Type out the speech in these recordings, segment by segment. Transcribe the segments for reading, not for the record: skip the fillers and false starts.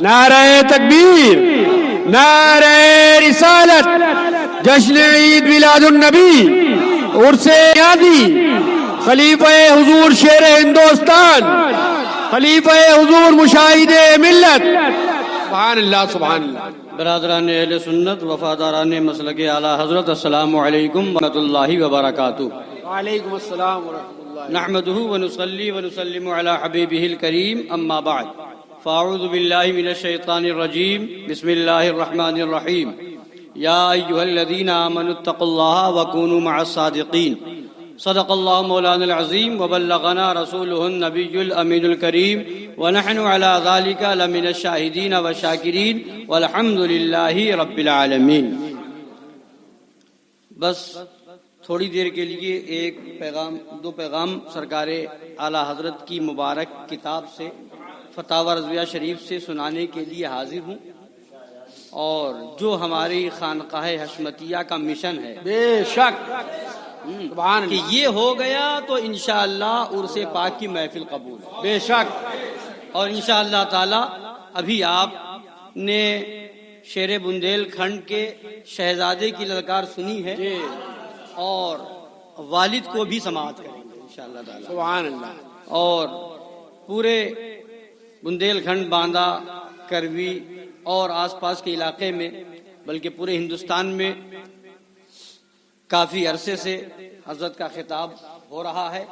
نعرہ تکبیر، نعرہ رسالت، جشن عید میلاد النبی، عرس نیازی، خلیفہ حضور شیر ہندوستان، خلیفہ حضور مشاہد ملت. سبحان اللہ سبحان اللہ. برادران اہل سنت، وفاداران مسلک اعلیٰ حضرت، السلام علیکم ورحمۃ اللہ وبرکاتہ. وعلیکم السلام ورحمۃ اللہ. نحمده ونصلي ونسلم على حبيبه الكريم، اما بعد فاعوذ بالله من الشيطان الرجيم، بسم الله الرحمن الرحيم. يا ايها الذين امنوا اتقوا الله وكونوا مع الصادقين. صدق الله مولانا العظيم وبلغنا رسوله النبي الامين الكريم، ونحن على ذلك لمن الشاهدين والشاكرين، والحمد لله رب العالمين. بس تھوڑی دیر کے لیے ایک پیغام، دو پیغام سرکار اعلیٰ حضرت کی مبارک کتاب سے، فتاوی رضویہ شریف سے سنانے کے لیے حاضر ہوں. اور جو ہماری خانقاہ حشمتیہ کا مشن ہے، بے شک سبحان کہ اللہ، یہ ہو گیا تو انشاءاللہ عرس پاک کی محفل قبول ہے. بے شک. اور انشاءاللہ تعالی ابھی آپ نے شیر بندیل کھنڈ کے شہزادے کی للکار سنی ہے، جی اور والد کو بھی سماعت کریں گے انشاءاللہ تعالی. سبحان اللہ. اور پورے بندیل کھنڈ، باندہ، کروی اور آس پاس کے علاقے میں، بلکہ پورے ہندوستان میں کافی عرصے سے حضرت کا خطاب ہو رہا ہے.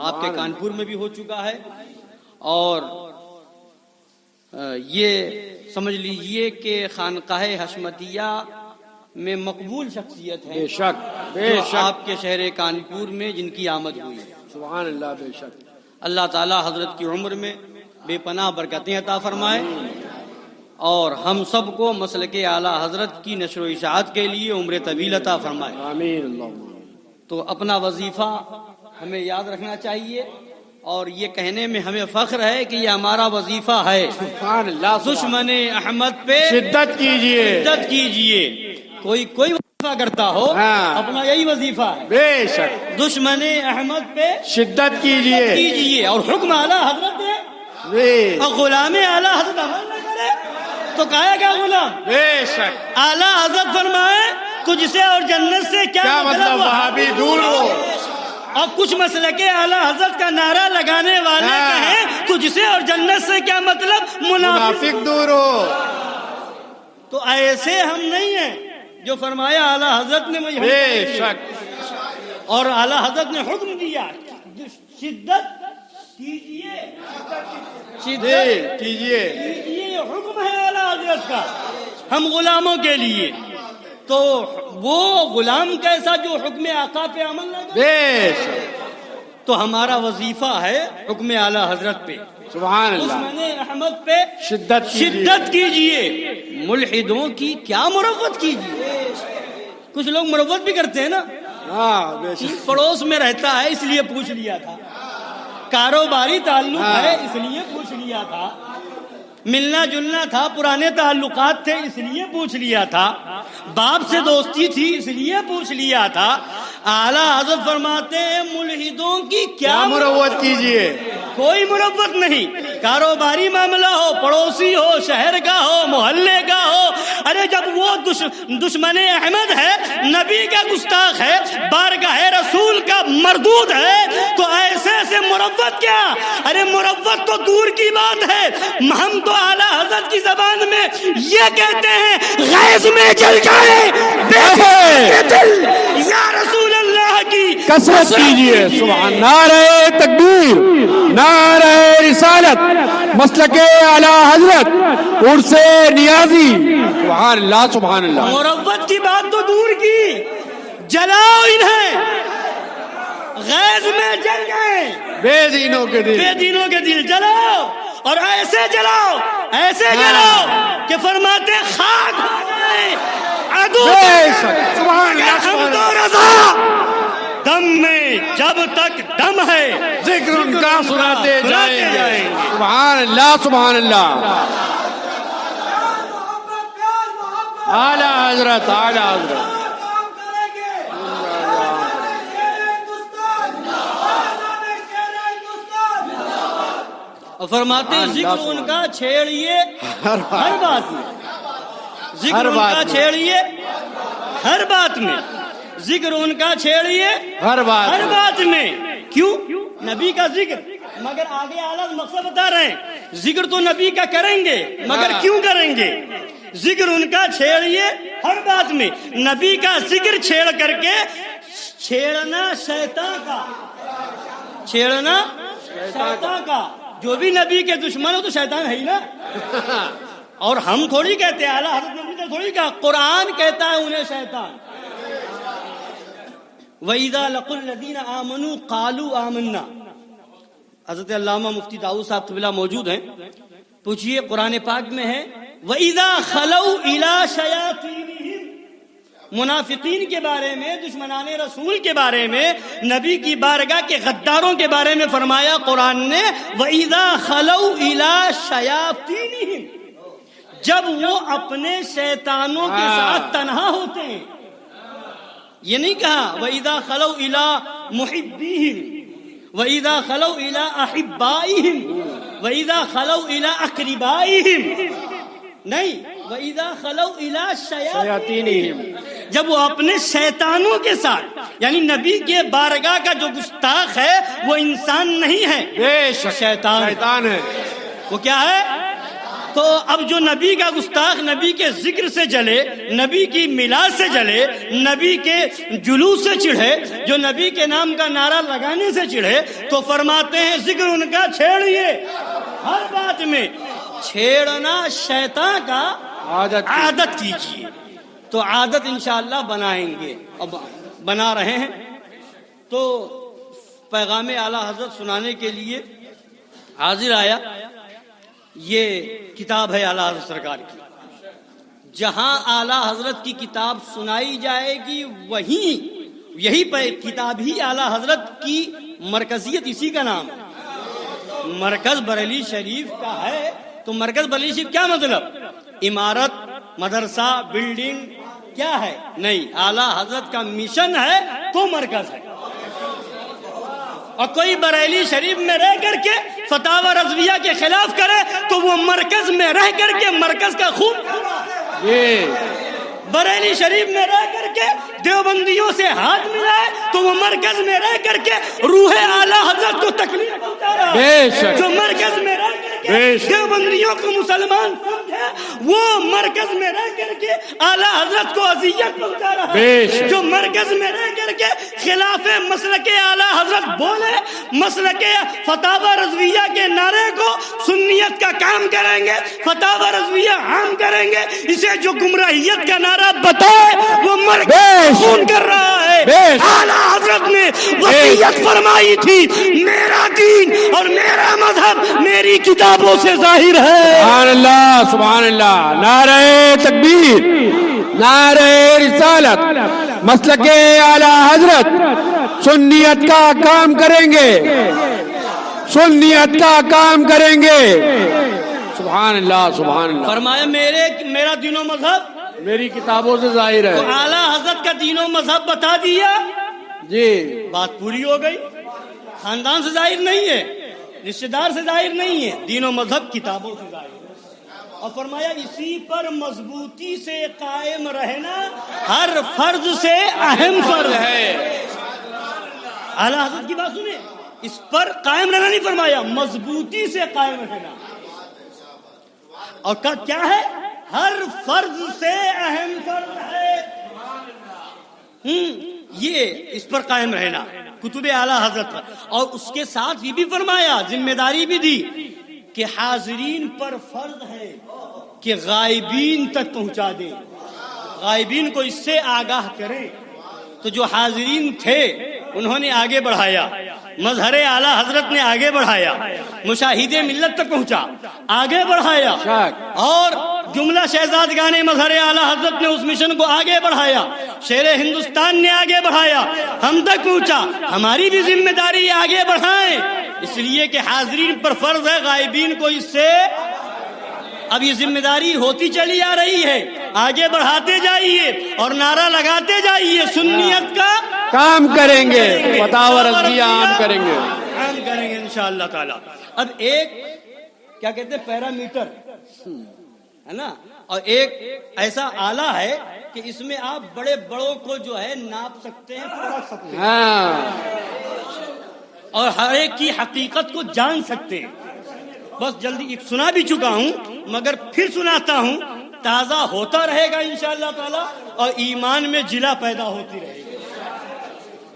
آپ کے کانپور میں بھی ہو چکا ہے، اور یہ سمجھ لیجئے کہ خانقاہ حشمتیہ میں مقبول شخصیت ہے، بے شک بے جو شک. آپ کے شہر کانپور میں جن کی آمد ہوئی ہے. سبحان اللہ. بے شک. اللہ تعالی حضرت کی عمر میں بے پناہ برکتیں عطا فرمائے، اور ہم سب کو مسلک اعلیٰ حضرت کی نشر و اشاعت کے لیے عمر طویل عطا فرمائے. آمین اللہم. تو اپنا وظیفہ ہمیں یاد رکھنا چاہیے، اور یہ کہنے میں ہمیں فخر ہے کہ یہ ہمارا وظیفہ ہے. سبحان اللہ. دشمن احمد پہ شدت کیجئے. شدت کیجئے. کوئی وظیفہ کرتا ہو، ہاں. اپنا یہی وظیفہ ہے. بے شک. دشمن احمد پہ شدت کیجئے. کیجئے. اور حکم اعلیٰ حضرت ہے، بے اور غلام اعلیٰ حضرت عمل نہ کرے تو کہا کیا غلام. بے شک. اعلیٰ حضرت فرمائے تجھ سے اور جنت سے کیا مطلب وہابی دور ہو. اور کچھ مسلک اعلیٰ حضرت کا نعرہ لگانے والے ہاں. کہیں تجھ سے اور جنت سے کیا مطلب منافق دور ہو. تو ایسے ہم نہیں ہیں جو فرمایا اعلیٰ حضرت نے وہی بے شک. اور اعلیٰ حضرت نے حکم دیا شدت کیجئے، شدت کیجئے. کیجئے. یہ حکم ہے اعلیٰ حضرت کا ہم غلاموں کے لیے. تو وہ غلام کیسا جو حکم آقا پہ عمل نہ کرے. بے شک. تو ہمارا وظیفہ ہے حکم اعلیٰ حضرت پہ، سبحان اللہ. دشمن احمد پہ شدت کیجئے. شدت کیجئے. ملحدوں کی کیا مروت کیجئے. کچھ لوگ مروت بھی کرتے ہیں نا، ہاں بے شک. پڑوس میں رہتا ہے اس لیے پوچھ لیا تھا، کاروباری تعلق ہے اس لیے پوچھ لیا تھا، ملنا جلنا تھا، پرانے تعلقات تھے اس لیے پوچھ لیا تھا، باپ سے دوستی تھی اس لیے پوچھ لیا تھا. اعلیٰ حضرت فرماتے ہیں ملحدوں کی کیا مروت کیجئے. کوئی مروت نہیں. کاروباری معاملہ ہو، پڑوسی ہو، شہر کا ہو، محلے کا ہو، ارے جب وہ دشمن احمد ہے، نبی کا گستاخ ہے، بارگاہ رسول کا مردود ہے، تو ایسے سے مروت کیا. ارے مروت تو دور کی بات ہے. ہم تو اعلیٰ حضرت کی زبان میں یہ کہتے ہیں غیظ میں جل جائے بے دل یا رسول اللہ کی کثرت کیجئے. سبحان. نعرہ تکبیر، نعرہ رسالت، مسلک اعلیٰ حضرت، عرس نیازی. سبحان اللہ سبحان اللہ. مروت کی بات تو دور کی، جلاؤ انہیں، غیظ میں جل گئے بے دینوں کے دل. بے دینوں کے دل. جلاؤ، اور ایسے جلاؤ، ایسے جلاؤ کہ فرماتے خاک ہو جائے عدو. بے شک. سبحان اللہ ہم سبحان تو اللہ. رضا دم میں جب تک دم ہے ذکر ان کا سناتے جائیں گے. گے. سبحان اللہ سبحان اللہ. اعلیٰ حضرت اعلیٰ حضرت. اور فرماتے ہیں ذکر ان کا چھیڑیے ہر بات میں، ذکر ان کا چھیڑیے ہر بات میں، ذکر ان کا چھیڑیے ہر بات میں۔ کیوں؟ نبی کا ذکر، مگر آگے اعلیٰ مقصد بتا رہے ہیں، ذکر تو نبی کا کریں گے مگر کیوں کریں گے؟ ذکر ان کا چھیڑیے ہر بات میں، نبی کا ذکر چھیڑ کر کے چھیڑنا شیطان کا، چھیڑنا شیطان کا۔ جو بھی نبی کے دشمن ہو تو شیطان ہے ہی نا، اور ہم تھوڑی کہتے ہیں، اعلیٰ حضرت نبی نے تھوڑی کہا، قرآن کہتا ہے انہیں شیطان۔ وَإِذَا لَقُوا الَّذِينَ آمَنُوا قَالُوا آمَنَّا۔ حضرت علامہ مفتی داؤد صاحب قبلہ موجود ہیں، پوچھئے قرآن پاک میں ہے وَإِذَا خَلَوْا إِلَىٰ شَيَاطِينِهِمْ، منافقین کے بارے میں، دشمنان رسول کے بارے میں، نبی کی بارگاہ کے غداروں کے بارے میں فرمایا قرآن نے وَإِذَا خَلَوْا إِلَىٰ شَيَاطِينِهِمْ، جب وہ اپنے شیطانوں کے ساتھ تنہا ہوتے ہیں۔ یہ نہیں کہا وَإِذَا خَلَوْا إِلَىٰ مُحِبِّهِمْ، وَإِذَا خَلَوْا إِلَىٰ أَحِبَّائِهِمْ، وَإِذَا خَلَوْا إِلَىٰ أَقْرِبَائِهِمْ، نہیں، وَإِذَا خَلَوْا إِلَىٰ شَيَاطِينِهِمْ، جب وہ اپنے شیطانوں کے ساتھ، یعنی نبی کے بارگاہ کا جو گستاخ ہے وہ انسان نہیں ہے، بے شک شیطان ہے۔ وہ کیا ہے؟ تو اب جو نبی کا گستاخ نبی کے ذکر سے جلے، نبی کی میلاد سے جلے، نبی کے جلوس سے چڑھے، جو نبی کے نام کا نعرہ لگانے سے چڑھے، تو فرماتے ہیں ذکر ان کا چھیڑیے ہر بات میں، چھیڑنا شیطان کا عادت کیجیے۔ تو عادت انشاءاللہ بنائیں گے، اب بنا رہے ہیں۔ تو پیغام اعلیٰ حضرت سنانے کے لیے حاضر آیا، یہ کتاب ہے اعلیٰ حضرت سرکار کی، جہاں اعلیٰ حضرت کی کتاب سنائی جائے گی وہیں یہی کتاب ہی اعلیٰ حضرت کی مرکزیت، اسی کا نام ہے، مرکز بریلی شریف کا ہے۔ تو مرکز بریلی شریف کیا مطلب؟ عمارت، مدرسہ، بلڈنگ کیا ہے؟ نہیں، اعلیٰ حضرت کا مشن ہے تو مرکز ہے۔ اور کوئی بریلی شریف میں رہ کر کے فتاوی رضویہ کے خلاف کرے تو وہ مرکز میں رہ کر کے مرکز کا خون، بریلی شریف میں رہ کر کے دیوبندیوں سے ہاتھ ملائے تو وہ مرکز میں رہ کر کے روح اعلیٰ حضرت کو تکلیف پہنچا رہا ہے۔ جو مرکز میں رہ کر کے دیوبندیوں کو مسلمان سمجھے وہ مرکز میں رہ کر کے اعلیٰ حضرت کو اذیت پہنچا رہا ہے۔ جو مرکز میں رہ کر کے خلاف مسلک اعلیٰ حضرت بولے، مسلک فتاوی رضویہ کے نعرے کو سنیت کا کام کریں گے، فتاوی رضویہ عام کریں گے، اسے جو گمراہیت کا نعرہ بتائے وہ مرکز خون کر رہا ہے۔ اعلیٰ حضرت نے وصیت فرمائی تھی میرا دین اور میرا مذہب میری کتابوں سے ظاہر ہے۔ سبحان اللہ، سبحان اللہ، نعرہ تکبیر، نعرہ رسالت، مسلک اعلیٰ حضرت، سنیت کا کام کریں گے، سنیت کا کام کریں گے۔ سبحان اللہ، سبحان اللہ۔ فرمایا میرا دین و مذہب میری کتابوں سے ظاہر ہے۔ تو اعلیٰ حضرت کا دین و مذہب بتا دیا، جی بات پوری ہو گئی۔ خاندان سے ظاہر نہیں ہے، رشتہ دار سے ظاہر نہیں ہے، دین و مذہب کتابوں سے ظاہر ہے۔ اور فرمایا اسی پر مضبوطی سے قائم رہنا ہر فرض سے اہم فرض ہے۔ اعلیٰ حضرت کی بات سنیں، اس پر قائم رہنا نہیں فرمایا، مضبوطی سے قائم رہنا۔ اور کیا ہے؟ ہر فرض سے اہم فرض ہے۔ یہ اس پر قائم رہنا کتب اعلیٰ حضرت پر۔ اور اس کے ساتھ یہ بھی فرمایا، ذمہ داری بھی دی کہ حاضرین پر فرض ہے کہ غائبین تک پہنچا دیں، غائبین کو اس سے آگاہ کریں۔ تو جو حاضرین تھے انہوں نے آگے بڑھایا، مظہر اعلیٰ حضرت نے آگے بڑھایا، مشاہد ملت تک پہنچا، آگے بڑھایا، اور جملہ شہزادگان مظہر اعلیٰ حضرت نے اس مشن کو آگے بڑھایا، شیر ہندوستان نے آگے بڑھایا، ہم تک پہنچا۔ ہماری بھی ذمہ داری آگے بڑھائیں، اس لیے کہ حاضرین پر فرض ہے، غائبین کو اس سے اب یہ ذمہ داری ہوتی چلی آ رہی ہے۔ آگے بڑھاتے جائیے اور نعرہ لگاتے جائیے، سنیت کا کام کریں گے، فتاوی رضویہ عام کریں گے، عام کریں گے انشاءاللہ تعالی۔ اب ایک کیا کہتے ہیں پیرامیٹر ہے نا, اور ایک ایسا آلہ ہے کہ اس میں آپ بڑے بڑوں کو جو ہے ناپ سکتے ہیں, پرکھ سکتے ہیں, اور ہر ایک کی حقیقت کو جان سکتے ہیں. بس جلدی سنا بھی چکا ہوں مگر پھر سناتا ہوں, تازہ ہوتا رہے گا انشاءاللہ تعالی, اور ایمان میں جلا پیدا ہوتی رہے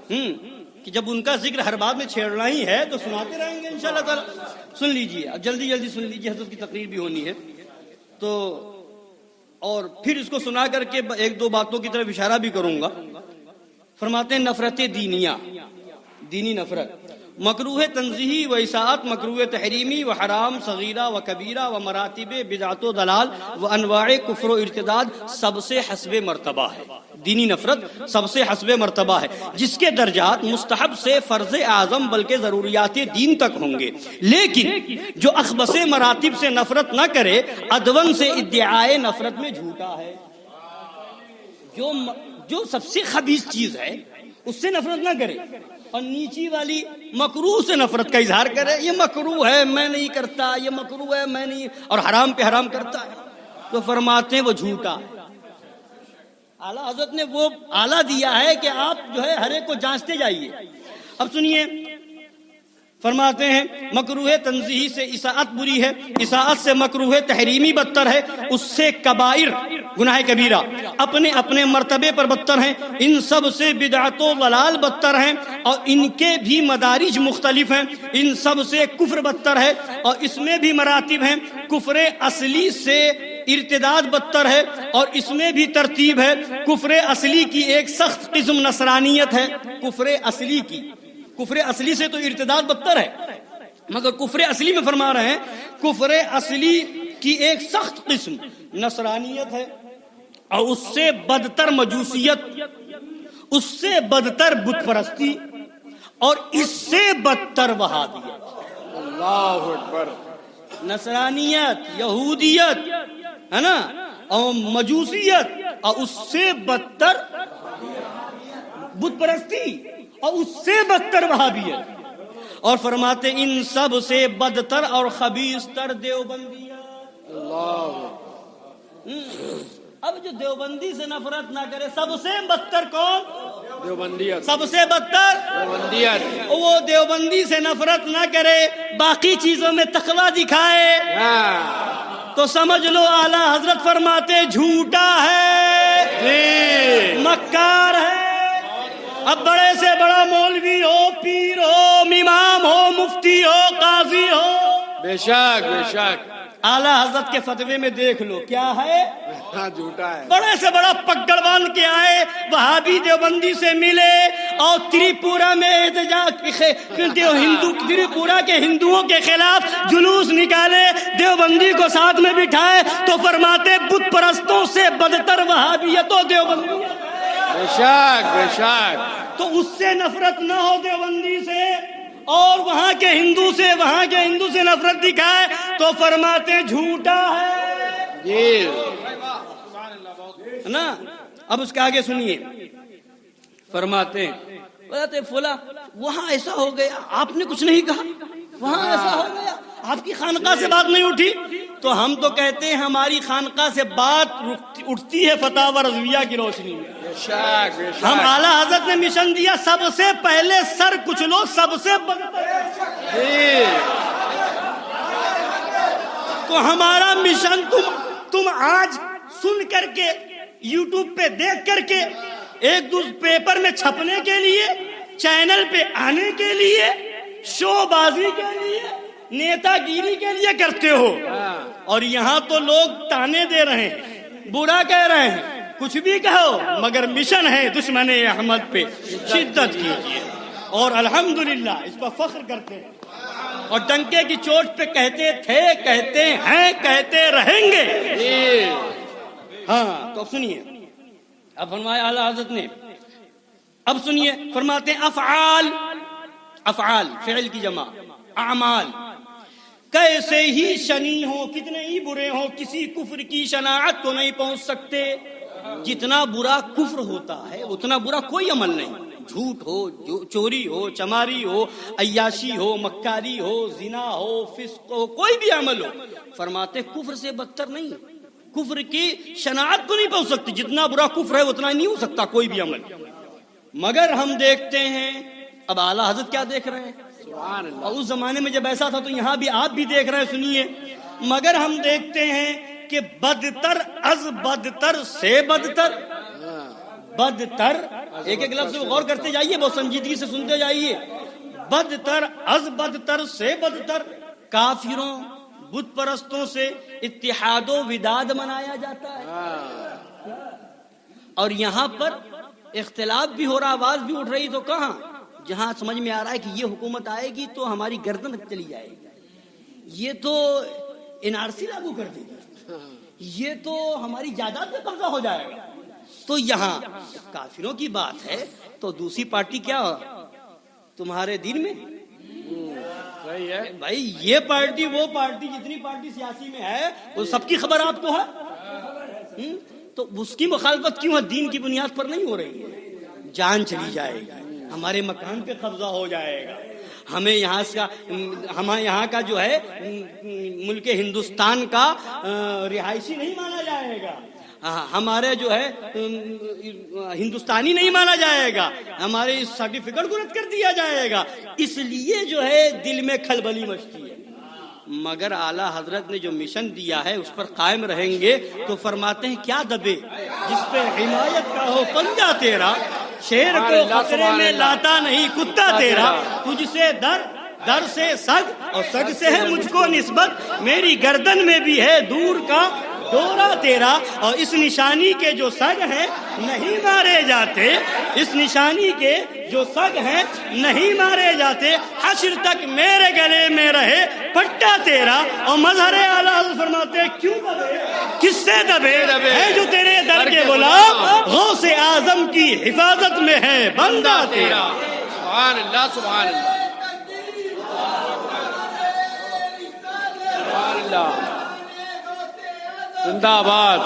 گی. کہ جب ان کا ذکر ہر بات میں چھیڑنا ہی ہے تو سناتے رہیں گے انشاءاللہ تعالی. سن لیجئے, اب جلدی جلدی سن لیجئے, حضرت کی تقریر بھی ہونی ہے تو, اور پھر اس کو سنا کر کے ایک دو باتوں کی طرف اشارہ بھی کروں گا. فرماتے ہیں نفرت دینیہ, دینی نفرت, مکروہ تنزیہی و اساءت, مکروہ تحریمی و حرام صغیرہ و کبیرہ و مراتب بدعت و دلال و انواع کفر و ارتداد سب سے حسب مرتبہ ہے. دینی نفرت سب سے حسب مرتبہ ہے, جس کے درجات مستحب سے فرض اعظم بلکہ ضروریات دین تک ہوں گے. لیکن جو اخبث مراتب سے نفرت نہ کرے ادون سے ادعائے نفرت میں جھوٹا ہے. جو سب سے خبیث چیز ہے اس سے نفرت نہ کرے, اور نیچی والی مکروہ سے نفرت کا اظہار کرے, یہ مکروہ ہے میں نہیں کرتا, یہ مکروہ ہے میں نہیں, اور حرام پہ حرام کرتا ہے, تو فرماتے ہیں وہ جھوٹا. اعلیٰ حضرت نے وہ آلہ دیا ہے کہ آپ جو ہے ہر ایک کو جانچتے جائیے. اب سنیے, فرماتے ہیں مکروہ تنزیہی سے اساءت بری ہے, اساءت سے مکروہ تحریمی بدتر ہے, اس سے کبائر گناہ کبیرہ اپنے اپنے مرتبے پر بدتر ہیں, ان سب سے بدعت و ضلال بدتر ہیں, اور ان کے بھی مدارج مختلف ہیں. ان سب سے کفر بدتر ہے, اور اس میں بھی مراتب ہیں. کفر اصلی سے ارتداد بدتر ہے, اور اس میں بھی ترتیب ہے. کفر اصلی کی ایک سخت قسم نصرانیت ہے. کفر اصلی سے تو ارتداد بدتر ہے, مگر کفر اصلی میں فرما رہے ہیں کفر اصلی کی ایک سخت قسم نصرانیت ہے, اور اس سے بدتر مجوسیت, اس سے بدتر بت پرستی, اور اس سے بدتر وہابیت. اللہ اکبر. نصرانیت, یہودیت ہے نا, اور مجوسیت, اور اس سے بدتر بت پرستی, اور اس سے بدتر وہابیت. اور فرماتے ان سب سے بدتر اور خبیث تر دیوبندیت. اللہ. اب جو دیوبندی سے نفرت نہ کرے, سب سے بدتر کون؟ دیوبندیت. سب سے بدتر دیوبندیت. وہ دیوبندی سے نفرت نہ کرے, باقی چیزوں میں تقویٰ دکھائے, تو سمجھ لو اعلیٰ حضرت فرماتے جھوٹا ہے, مکار ہے. اب بڑے سے بڑا مولوی ہو, پیر ہو, امام ہو, مفتی ہو, قاضی ہو, بے شک بے شک, اعلیٰ حضرت کے فتوے میں دیکھ لو کیا ہے, جھوٹا ہے. بڑے سے بڑا پگڑ باندھ کے آئے, وہابی دیوبندی سے ملے, اور تریپورا میں احتجاج, تریپورا کے ہندوؤں کے خلاف جلوس نکالے, دیوبندی کو ساتھ میں بٹھائے, تو فرماتے بت پرستوں سے بدتر وہابیت و دیوبندی. بے شک بے شک. تو اس سے نفرت نہ ہو دیوبندی سے, اور وہاں کے ہندو سے نفرت دکھائے, تو فرماتے جھوٹا ہے. جی نا. اب اس کے آگے سنیے, فرماتے فلاں وہاں ایسا ہو گیا, آپ نے کچھ نہیں کہا, وہاں ایسا ہو گیا, آپ کی خانقاہ سے بات نہیں اٹھی. تو ہم تو کہتے ہیں ہماری خانقاہ سے بات اٹھتی ہے فتاوی رضویہ کی روشنی میں. ہم اعلیٰ حضرت نے مشن دیا سب سے پہلے سر کچلو, سب سے تو ہمارا مشن تم آج سن کر کے, یوٹیوب پہ دیکھ کر کے, ایک دوسرے پیپر میں چھپنے کے لیے, چینل پہ آنے کے لیے, شو بازی کے لیے, نیتا گیری کے لیے کرتے ہو, اور یہاں تو لوگ تانے دے رہے ہیں, برا کہہ رہے ہیں, کچھ بھی کہو, مگر مشن ہے دشمن احمد پہ شدت کیجیے. اور الحمدللہ اس پر فخر کرتے ہیں, اور ڈنکے کی چوٹ پہ کہتے تھے, کہتے ہیں, کہتے رہیں گے. ہاں تو سنیے, اب فرمایا اعلیٰ حضرت نے, اب سنیے فرماتے ہیں افعال, افعال فعل کی جمع, اعمال کیسے ہی شنی ہو, کتنے ہی برے ہو, کسی کفر کی شناعت کو نہیں پہنچ سکتے. جتنا برا کفر ہوتا ہے اتنا برا کوئی عمل نہیں. جھوٹ ہو, چوری ہو, چماری ہو, عیاشی ہو, مکاری ہو, زنا ہو, فسق ہو, کوئی بھی عمل ہو, فرماتے کفر سے بدتر نہیں. کفر کی شناعت کو نہیں پہنچ سکتی, جتنا برا کفر ہے اتنا نہیں ہو سکتا کوئی بھی عمل. مگر ہم دیکھتے ہیں, اب اعلیٰ حضرت کیا دیکھ رہے ہیں, اور اس زمانے میں جب ایسا تھا تو یہاں بھی آپ بھی دیکھ رہے ہیں, سنیے. مگر ہم دیکھتے ہیں کہ بدتر از بدتر سے بدتر, بدتر, ایک ایک لفظ غور کرتے جائیے, بہت سنجیدگی سے سنتے جائیے. بدتر از بدتر سے بدتر کافروں بت پرستوں سے اتحاد و وداد منایا جاتا ہے. اور یہاں پر اختلاف بھی ہو رہا, آواز بھی اٹھ رہی, تو کہاں جہاں سمجھ میں آ رہا ہے کہ یہ حکومت آئے گی تو ہماری گردن چلی جائے گی, یہ تو NRC لاگو کر دے گی, یہ تو ہماری جائیداد پہ قبضہ ہو جائے گا. تو یہاں کافروں کی بات ہے تو دوسری پارٹی کیا تمہارے دین میں بھائی, یہ پارٹی وہ پارٹی, جتنی پارٹی سیاسی میں ہے وہ سب کی خبر آپ کو ہے, تو اس کی مخالفت کیوں ہے؟ دین کی بنیاد پر نہیں ہو رہی ہے. جان چلی جائے گی, ہمارے مکان پہ قبضہ ہو جائے گا, ہمیں یہاں کا جو ہے ملک ہندوستان کا رہائشی نہیں مانا جائے گا, ہمارے جو ہے ہندوستانی نہیں مانا جائے گا, ہمارے اس سرٹیفکیٹ کو رد کر دیا جائے گا. اس لیے جو ہے دل میں کھلبلی مچتی ہے. مگر اعلیٰ حضرت نے جو مشن دیا ہے اس پر قائم رہیں گے تو فرماتے ہیں کیا دبے جس پہ حمایت کا ہو پنجہ تیرا, شیر کو خطرے میں لاتا نہیں کتا تیرا, تجھ سے در سے سگ اور سگ سے ہے مجھ کو نسبت, میری گردن میں بھی ہے دور کا ڈورا تیرا, اور اس نشانی کے جو سگ ہیں نہیں مارے جاتے, اس نشانی کے جو سگ ہیں نہیں مارے جاتے, حشر تک میرے گلے میں رہے پٹا تیرا. اور مظہر اعلیٰ فرماتے ہیں کیوں دبے, کس سے دبے ہے جو تیرے در کے غلام, غوث اعظم کی حفاظت میں ہے بندہ تیرا. سبحان اللہ, سبحان اللہ, سبحان اللہ, زندہ آباد.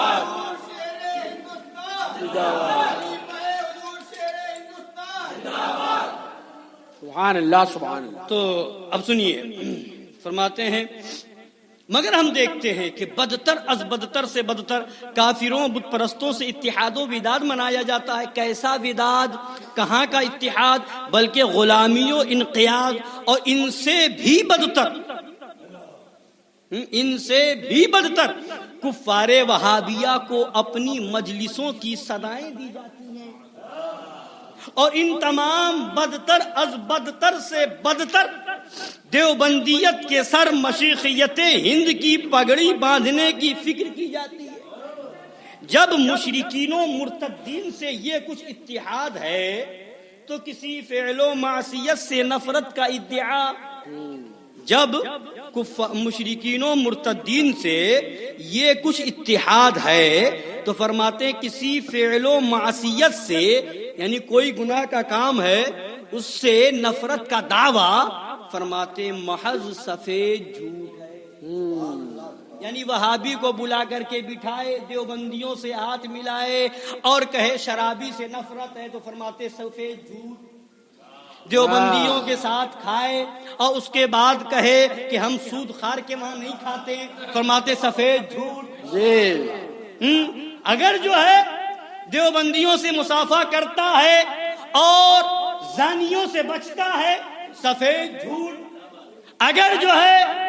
سبحان اللہ, سبحان اللہ. تو اب سنیے, فرماتے ہیں مگر ہم دیکھتے ہیں کہ بدتر از بدتر سے بدتر کافروں بت پرستوں سے اتحاد و وداد منایا جاتا ہے. کیسا وداد, کہاں کا اتحاد, بلکہ غلامی و انقیاد. اور ان سے بھی بدتر کفار وہابیہ کو اپنی مجلسوں کی صدائیں دی جاتی ہیں. اور ان تمام بدتر از بدتر سے بدتر دیوبندیت کے سر مشیخیت ہند کی پگڑی باندھنے کی فکر کی جاتی ہے. جب مشرکین و مرتدین سے یہ کچھ اتحاد ہے تو کسی فعل و معصیت سے نفرت کا ادعا, جب مشرکین و مرتدین سے یہ کچھ اتحاد ہے تو فرماتے ہیں کسی فعل و معصیت سے, یعنی کوئی گناہ کا کام ہے اس سے نفرت کا دعویٰ, فرماتے محض سفید جھوٹ ہے. یعنی وہابی کو بلا کر کے بٹھائے, دیوبندیوں سے ہاتھ ملائے اور کہے شرابی سے نفرت ہے تو فرماتے سفید جھوٹ. دیوبندیوں کے ساتھ کھائے اور اس کے بعد کہے کہ ہم سود خار کے وہاں نہیں کھاتے, فرماتے سفید جھوٹ. اگر جو ہے دیوبندیوں سے مصافحہ کرتا ہے اور زانیوں سے بچتا ہے, سفید جھوٹ. اگر جو ہے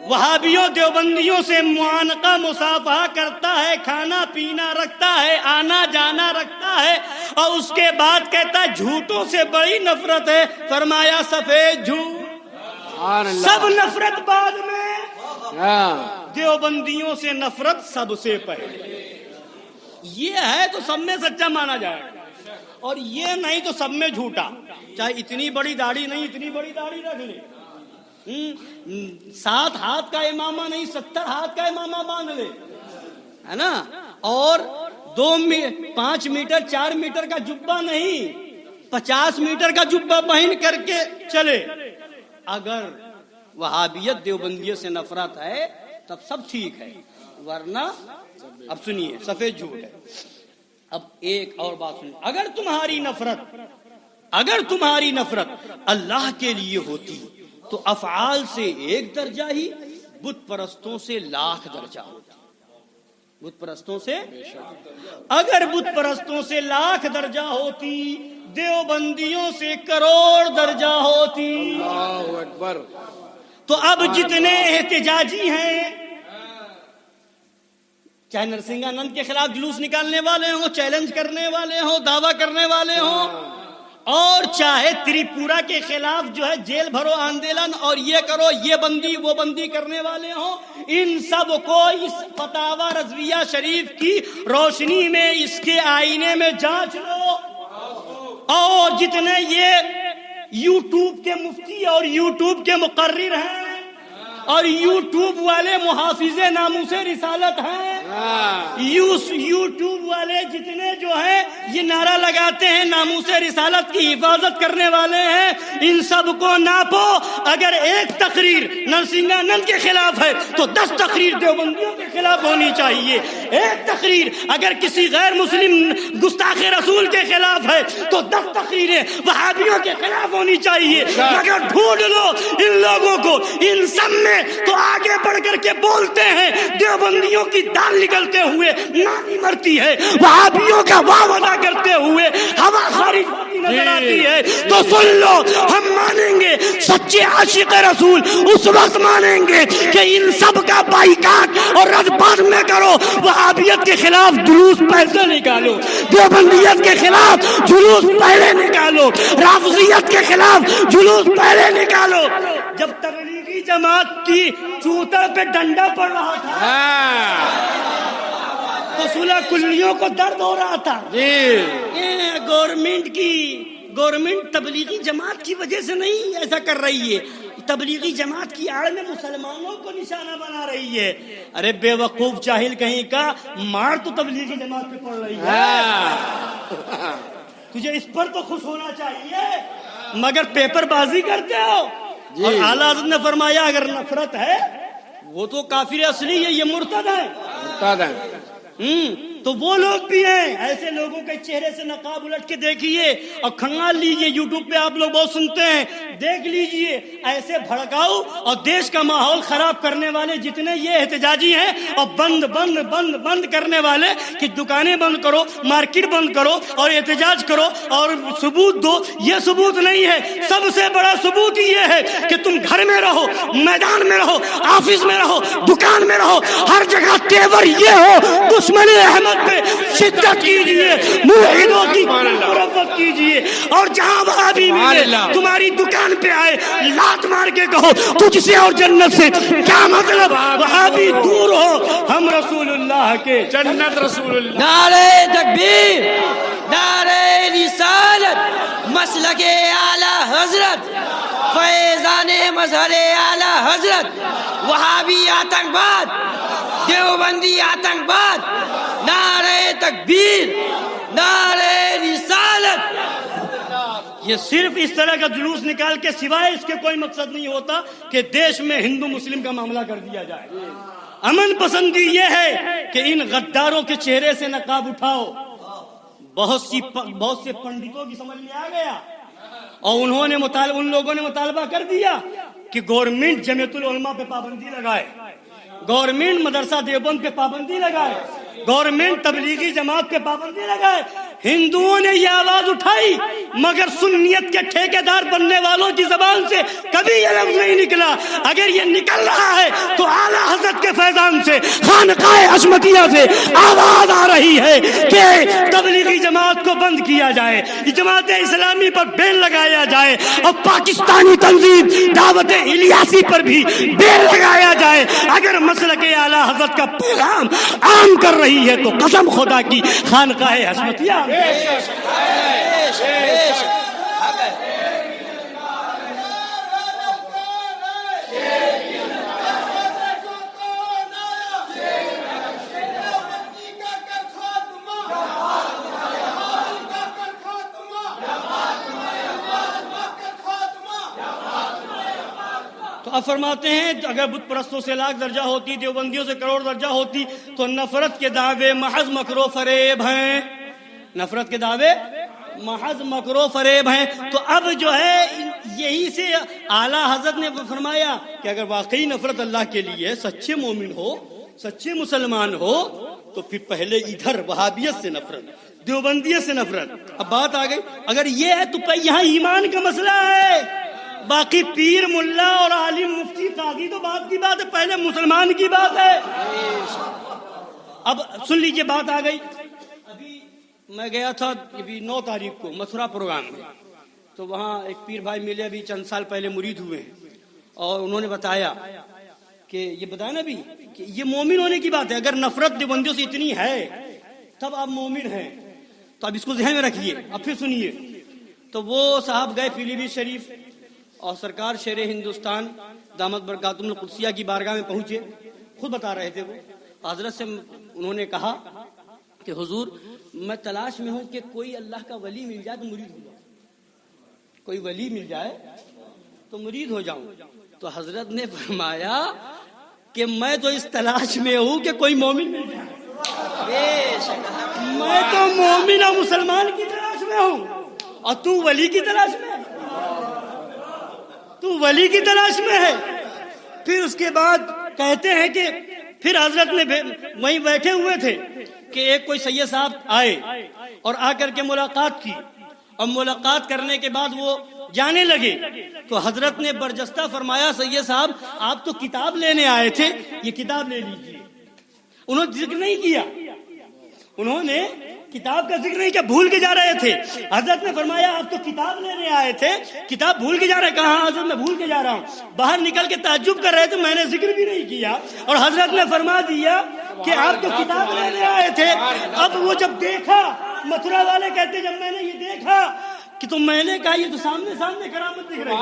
وہابیوں دیوبندیوں سے معانقہ مصافحہ کرتا ہے, کھانا پینا رکھتا ہے, آنا جانا رکھتا ہے, اور اس کے بعد کہتا ہے جھوٹوں سے بڑی نفرت ہے, فرمایا سفید جھوٹ. سب نفرت بعد میں, دیوبندیوں سے نفرت سب سے پہلے. یہ ہے تو سب میں سچا مانا جائے گا, اور یہ نہیں تو سب میں جھوٹا. چاہے اتنی بڑی داڑھی نہیں, اتنی بڑی داڑھی رکھ لے, 7 ہاتھ کا امامہ نہیں 70 ہاتھ کا امامہ باندھ لے, ہے نا, اور 5 میٹر 4 میٹر کا جبہ نہیں 50 میٹر کا جبہ پہن کر کے چلے. اگر وہابیت دیوبندیت سے نفرت ہے تب سب ٹھیک ہے, ورنہ اب سنیے سفید جھوٹ ہے. اب ایک اور بات سنیے, اگر تمہاری نفرت اگر تمہاری نفرت اللہ کے لیے ہوتی تو افعال سے 1 درجہ ہی بت پرستوں سے 1,00,000 درجہ ہوتا. بت پرستوں سے اگر بت پرستوں سے 1,00,000 درجہ ہوتی، دیوبندیوں سے 1,00,00,000 درجہ ہوتی. اللہ اکبر. تو اب جتنے احتجاجی ہیں، چاہے نرسنگھانند کے خلاف جلوس نکالنے والے ہوں، چیلنج کرنے والے ہوں، دعویٰ کرنے والے ہوں، اور چاہے تریپورا کے خلاف جو ہے جیل بھرو آندولن اور یہ کرو یہ بندی وہ بندی کرنے والے ہوں، ان سب کو اس فتاوی رضویہ شریف کی روشنی میں اس کے آئینے میں جانچ لو. اور جتنے یہ یوٹیوب کے مفتی اور یوٹیوب کے مقرر ہیں اور یوٹیوب والے محافظ ناموس رسالت ہیں، یوٹیوب والے جتنے جو ہیں یہ نعرہ لگاتے ہیں ناموس رسالت کی حفاظت کرنے والے ہیں، ان سب کو ناپو. اگر 1 تقریر نرسنگھانند کے خلاف ہے تو 10 تقریر دیوبندیوں کے خلاف ہونی چاہیے. 1 تقریر اگر کسی غیر مسلم گستاخ رسول کے خلاف ہے تو 10 تقریریں وہابیوں کے خلاف ہونی چاہیے. اگر ڈھونڈ لو ان لوگوں کو ان سب میں تو آگے بڑھ کر کے بولتے ہیں دیوبندیوں کی دال نکلتے ہوئے نانی مرتی ہے، وہابیوں کا واو ادا کرتے ہوئے ہوا خارج ہوتی نظر آتی ہے. تو سن لو، ہم مانیں گے سچے عاشق رسول اس وقت مانیں گے کہ ان سب کا بائیکاٹ اور رد بعد میں کرو. وہابیت کے خلاف جلوس پہلے نکالو، دیوبندیت کے خلاف جلوس پہلے نکالو، رافضیت کے خلاف جلوس پہلے نکالو. جب تبلیغی جماعت کی چوتر پہ ڈنڈا پڑ رہا تھا تو صلح کلیوں کو درد ہو رہا تھا. گورنمنٹ تبلیغی جماعت کی وجہ سے نہیں ایسا کر رہی ہے، تبلیغی جماعت کی آڑ میں مسلمانوں کو نشانہ بنا رہی ہے. ارے بے وقوف جاہل کہیں کا، مار تو تبلیغی جماعت پہ پڑ رہی ہے. تجھے اس پر تو خوش ہونا چاہیے، مگر پیپر بازی کرتے ہو. اور اعلیٰ حضرت نے فرمایا اگر نفرت ہے وہ تو کافر اصلی ہے، یہ مرتد ہے. تو وہ لوگ بھی ہیں، ایسے لوگوں کے چہرے سے نقاب الٹ کے دیکھیے اور کھنگال لیجئے. یوٹیوب پہ آپ لوگ بہت سنتے ہیں، دیکھ لیجئے. ایسے بھڑکاؤ اور دیش کا ماحول خراب کرنے والے جتنے یہ احتجاجی ہیں اور بند کرنے والے کہ دکانیں بند کرو، مارکیٹ بند کرو اور احتجاج کرو اور ثبوت دو. یہ ثبوت نہیں ہے، سب سے بڑا ثبوت یہ ہے کہ تم گھر میں رہو، میدان میں رہو، آفس میں رہو، دکان میں رہو، ہر جگہ تیور یہ ہو دشمن احمد پہ شدت کیجیے، موحدوں کی مربت کیجیے. اور جہاں وہابی ملے تمہاری دکان پہ آئے لات مار کے کہو تجھ سے اور جنت سے کیا مطلب، وہابی دور ہو، ہم رسول اللہ کے جنت رسول اللہ. نعرہ تکبیر، نعرہ رسالت، مسلک اعلی حضرت، فیضان مظہر اعلی حضرت، وہابی آتنکواد، دیوبندی آتنکواد، نعرہ تکبیر، نعرہ رسالت. یہ صرف اس طرح کا جلوس نکال کے سوائے اس کے کوئی مقصد نہیں ہوتا کہ دیش میں ہندو مسلم کا معاملہ کر دیا جائے. امن پسندی یہ ہے کہ ان غداروں کے چہرے سے نقاب اٹھاؤ. بہت سے پنڈتوں کی سمجھ میں آ گیا اور ان لوگوں نے مطالبہ کر دیا کہ گورنمنٹ جمعیت العلماء پہ پابندی لگائے، گورنمنٹ مدرسہ دیوبند پہ پابندی لگائے، گورنمنٹ تبلیغی جماعت پہ پابندی لگائے. ہندوؤں نے یہ آواز اٹھائی مگر سنیت کے ٹھیکیدار بننے والوں کی زبان سے کبھی یہ لفظ نہیں نکلا. اگر یہ نکل رہا ہے تو اعلیٰ حضرت کے فیضان سے، خانقاہ عظمتیہ سے آواز آ رہی ہے کہ تبلیغی جماعت کو بند کیا جائے، جماعت اسلامی پر بین لگایا جائے اور پاکستانی تنظیم دعوت الیاسی پر بھی بین لگایا جائے. اگر مسلک اعلیٰ حضرت کا پیغام عام کر رہی ہے تو قسم خدا کی خانقاہ عظمتیہ تو اب فرماتے ہیں اگر بت پرستوں سے 1,00,000 درجہ ہوتی، دیوبندیوں سے 1,00,00,000 درجہ ہوتی تو نفرت کے دعوے محض مکر و فریب ہیں. نفرت کے دعوے محض مکر و فریب ہیں. تو اب جو ہے یہی سے اعلیٰ حضرت نے فرمایا کہ اگر واقعی نفرت اللہ کے لیے سچے مومن ہو, سچے مسلمان ہو, تو پھر پہلے ادھر وہابیت سے نفرت, دیوبندیت سے نفرت. اب بات آ گئی, اگر یہ ہے تو یہاں ایمان کا مسئلہ ہے. باقی پیر ملا اور عالم مفتی قاضی تو بات کی بات ہے, پہلے مسلمان کی بات ہے. اب سن لیجئے بات آ گئی. ابھی میں گیا تھا ابھی 9 تاریخ کو متھرا پروگرام میں, تو وہاں ایک پیر بھائی ملے, ابھی چند سال پہلے مرید ہوئے ہیں, اور انہوں نے بتایا کہ یہ بتایا نا ابھی کہ یہ مومن ہونے کی بات ہے. اگر نفرت دیوبندیوں سے اتنی ہے تب آپ مومن ہیں, تو اب اس کو ذہن میں رکھیے. اب پھر سنیے. تو وہ صاحب گئے پیلی بھیت شریف, اور سرکار شیر ہندوستان دامت برکاتہم القدسیہ کی بارگاہ میں پہنچے. خود بتا رہے تھے, وہ حضرت سے انہوں نے کہا کہ حضور میں تلاش میں ہوں کہ کوئی اللہ کا ولی مل جائے تو مرید ہو جاؤں, کوئی ولی مل جائے تو مرید ہو جاؤں. تو حضرت نے فرمایا کہ میں تو اس تلاش میں ہوں کہ کوئی مومن مل جائے. میں تو مومن اور مسلمان کی تلاش میں ہوں, اور تو ولی کی تلاش میں ہے, تو ولی کی تلاش میں ہے. پھر اس کے بعد کہتے ہیں کہ پھر حضرت نے وہیں بیٹھے ہوئے تھے کہ ایک کوئی سید صاحب آئے اور آ کر کے ملاقات کی, اور ملاقات کرنے کے بعد وہ جانے لگے. تو حضرت نے برجستہ فرمایا, سید صاحب آپ تو کتاب لینے آئے تھے, یہ کتاب لے لیجیے. انہوں نے ذکر نہیں کیا, انہوں نے کتاب کا ذکر نہیں کیا, بھول کے جا رہے تھے. حضرت نے فرمایا آپ تو کتاب لینے آئے تھے, کتاب بھول کے جا رہے. کہا حضرت میں بھول کے جا رہا ہوں. باہر نکل کے تعجب کر رہے تھے, میں نے ذکر بھی نہیں کیا, اور حضرت نے فرما دیا کہ آپ تو کتاب لینے آئے تھے. اب وہ جب دیکھا, متھرا والے کہتے جب میں نے یہ دیکھا کہ تو میں نے کہا یہ تو سامنے کرامت دکھ رہی ہے.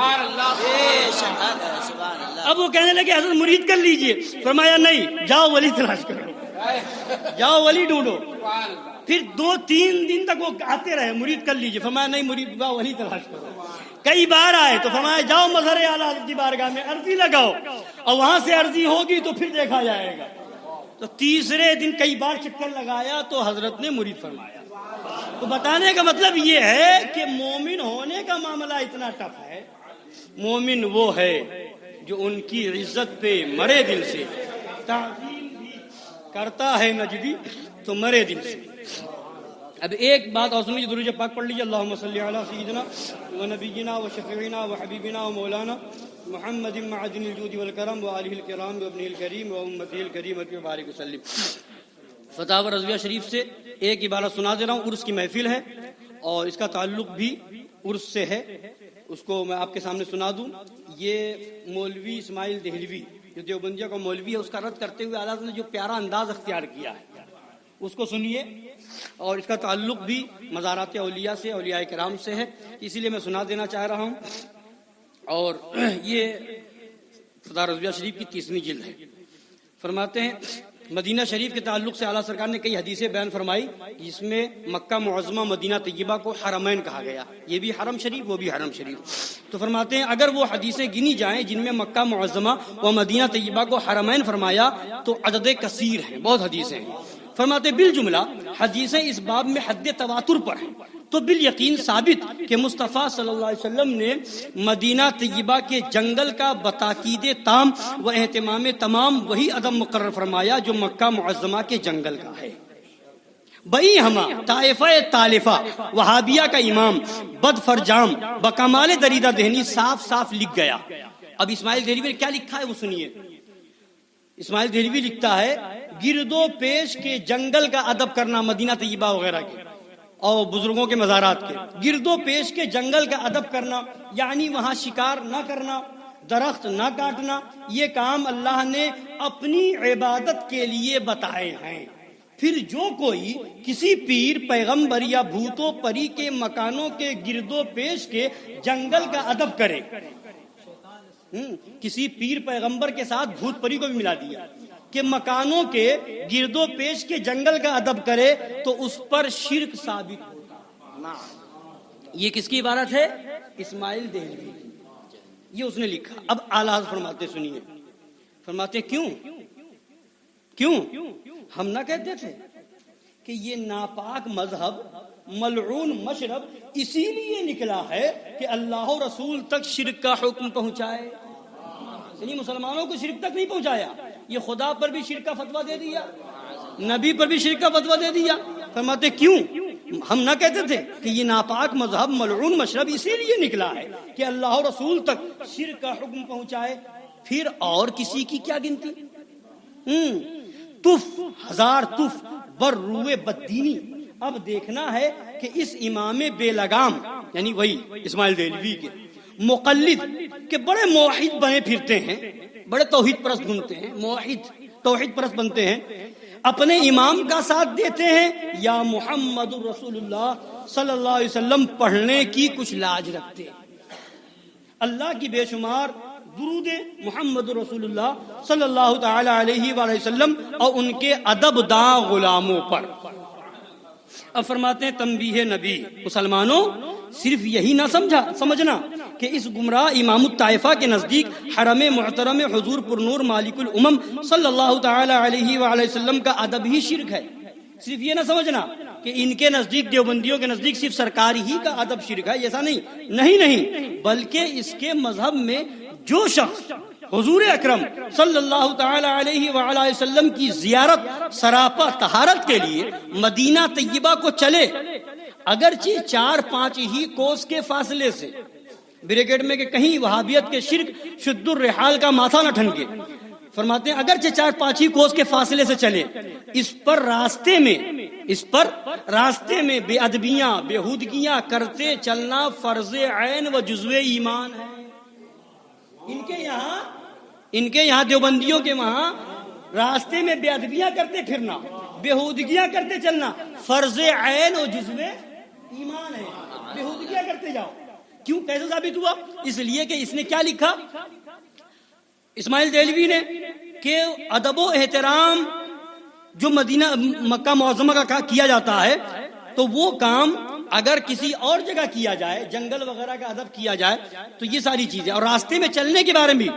اب وہ کہنے لگے حضرت مرید کر لیجئے. فرمایا نہیں, جاؤ ولی تلاش کرو, جاؤ ولی ڈھونڈو. پھر 2-3 دن تک وہ آتے رہے, مرید کر لیجئے. فرمایا نہیں, مرید جاؤ ولی تلاش کرو. کئی بار آئے تو فرمایا جاؤ مظہر اعلیٰ حضرت کی بارگاہ میں عرضی لگاؤ, اور وہاں سے عرضی ہوگی تو پھر دیکھا جائے گا. تو تیسرے دن کئی بار چکر لگایا تو حضرت نے مرید فرمایا. تو بتانے کا مطلب یہ ہے کہ مومن ہونے کا معاملہ اتنا ٹف ہے. مومن وہ ہے جو ان کی عزت پہ مرے دل سے, تعظیم بھی کرتا ہے نجدی تو مرے دل سے. اب ایک بات اور سنیے, درود پاک پڑھ لیجیے. اللہم صلی علی سیدنا و نبینا و شفیعنا و حبیبنا و مولانا محمد معدن الجود والکرم و آلہ الکرام و ابنہ الکریم و امتہ الکریمۃ و بارک وسلم. فتاوی رضویہ شریف سے ایک عبارت سنا دے رہا ہوں. عرس کی محفل ہے اور اس کا تعلق بھی عرس سے ہے, اس کو میں آپ کے سامنے سنا دوں. یہ مولوی اسماعیل دہلوی جو دیوبندیہ کا مولوی ہے, اس کا رد کرتے ہوئے اعلیٰ نے جو پیارا انداز اختیار کیا ہے اس کو سنیے. اور اس کا تعلق بھی مزارات اولیاء سے, اولیاء کرام سے ہے, اسی لیے میں سنا دینا چاہ رہا ہوں. اور یہ فتاوی رضویہ شریف کی 30ویں جلد ہے. فرماتے ہیں مدینہ شریف کے تعلق سے اعلیٰ سرکار نے کئی حدیثیں بیان فرمائی, جس میں مکہ معظمہ مدینہ طیبہ کو حرمین کہا گیا. یہ بھی حرم شریف, وہ بھی حرم شریف. تو فرماتے ہیں اگر وہ حدیثیں گنی جائیں جن میں مکہ معظمہ و مدینہ طیبہ کو حرمین فرمایا تو عدد کثیر ہیں, بہت حدیثیں ہیں. فرماتے بالجملہ حدیثیں اس باب میں حد تواتر پر ہیں, تو بالیقین ثابت کہ مصطفیٰ صلی اللہ علیہ وسلم نے مدینہ طیبہ کے جنگل کا بتاکید تام و اہتمام تمام وہی ادب مقرر فرمایا جو مکہ معظمہ کے جنگل کا ہے. بئی ہما طائفہ تالفہ وہابیہ کا امام بد فرجام بکمال دریدہ دہنی صاف صاف لکھ گیا. اب اسماعیل دہلوی نے کیا لکھا ہے وہ سنیے. اسماعیل دہلوی لکھتا ہے گرد و پیش کے جنگل کا ادب کرنا, مدینہ طیبہ وغیرہ کے اور بزرگوں کے مزارات کے گرد و پیش کے جنگل کا ادب کرنا, یعنی وہاں شکار نہ کرنا, درخت نہ کاٹنا, یہ کام اللہ نے اپنی عبادت کے لیے بتائے ہیں. پھر جو کوئی کسی پیر, پیغمبر یا بھوتو پری کے مکانوں کے گرد و پیش کے جنگل کا ادب کرے, کسی پیر پیغمبر کے ساتھ بھوت پری کو بھی ملا دیا کہ مکانوں کے گرد و پیش کے جنگل کا ادب کرے تو اس پر شرک ثابت ہوتا. یہ کس کی عبارت ہے؟ اسماعیل دہلوی, یہ اس نے لکھا. اب اعلیٰ فرماتے سنیے, فرماتے کیوں ہم نہ کہتے تھے کہ یہ ناپاک مذہب ملعون مشرب اسی لیے نکلا ہے کہ اللہ و رسول تک شرک کا حکم پہنچائے، یعنی مسلمانوں کو شرک تک نہیں پہنچایا، یہ خدا پر بھی شرک کا فتویٰ دے دیا، نبی پر بھی شرک کا فتویٰ دے دیا۔ فرماتے کیوں؟ ہم نہ کہتے تھے کہ یہ ناپاک مذہب ملعون مشرب اسی لیے نکلا ہے کہ اللہ و رسول تک شرک کا حکم پہنچائے، پھر اور کسی کی کیا گنتی؟ تف ہزار تف بر روئے بددینی۔ اب دیکھنا ہے کہ اس امام بے لگام یعنی وہی اسماعیل دہلوی کے مقلد کے بڑے موحد بنے پھرتے ہیں، بڑے توحید پرست بنتے ہیں، موحد توحید پرست بنتے ہیں، اپنے امام کا ساتھ دیتے ہیں یا محمد رسول اللہ صلی اللہ علیہ وسلم پڑھنے کی کچھ لاج رکھتے ہیں۔ اللہ کی بے شمار درود محمد رسول اللہ صلی اللہ تعالی علیہ وآلہ وسلم اور ان کے ادب داں غلاموں پر۔ اب فرماتے ہیں تنبیہ نبی، مسلمانوں صرف یہی نہ سمجھنا کہ اس گمراہ امام الطائفہ کے نزدیک حرم محترم حضور پرنور مالک الامم صلی اللہ تعالی علیہ وآلہ وسلم کا ادب ہی شرک ہے۔ صرف یہ نہ سمجھنا کہ ان کے نزدیک، دیوبندیوں کے نزدیک صرف سرکار ہی کا ادب شرک ہے، ایسا نہیں، بلکہ اس کے مذہب میں جو شخص حضور اکرم صلی اللہ تعالی علیہ وآلہ وسلم کی زیارت سراپا طہارت کے لیے مدینہ طیبہ کو چلے، اگرچہ 4-5 ہی کوس کے فاصلے سے، بریکٹ میں کہ کہیں وہابیت کے شرک شد الرحال کا ماتھا نہ ٹھنکے، فرماتے ہیں اگرچہ 4-5 ہی کوس کے فاصلے سے چلے، اس پر راستے میں بے ادبیاں بےہودگیاں کرتے چلنا فرض عین و جزو ایمان ہے۔ ان کے یہاں دیوبندیوں کے وہاں راستے میں بے ادبیاں کرتے پھرنا، بےہودگیاں کرتے چلنا فرض عین و جزو ایمان ہے۔ بےہودگیاں کرتے جاؤ، کیوں؟ کیسے ثابت ہوا؟ اس لیے کہ اس نے کیا لکھا اسماعیل دہلوی نے کہ ادب و احترام جو مدینہ مکہ معظمہ کا کیا جاتا ہے تو وہ کام اگر کسی اور جگہ کیا جائے، جنگل وغیرہ کا ادب کیا جائے تو یہ ساری چیزیں، اور راستے میں چلنے کے بارے میں